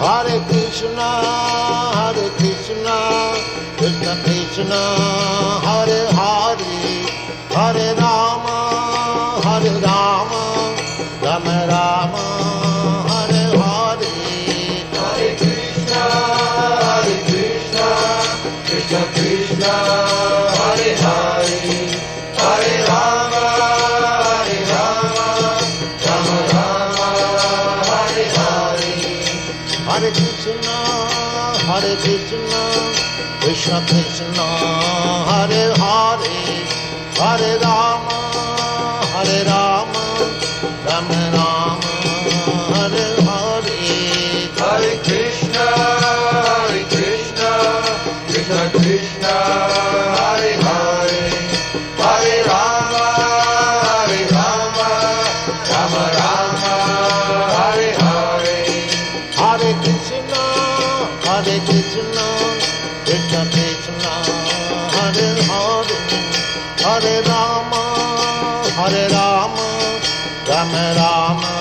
Hare Krishna, Krishna Krishna, Hare Hare, Hare Rama, Rama Rama, Hare Hare. Hare Krishna, Krishna Krishna, Hare Hare, Hare Rama, Rama Rama, Hare Hare. Hare Krishna, Krishna Krishna, Hare Hare, Hare Rama, Rama Rama, Hare Hare. Hare Krishna, Krishna Krishna, Hare Hare, Hare Rama, Rama Rama, Hare Hare. Hare Krishna, Krishna Krishna, Hare Hare, Hare Rama, Rama Rama,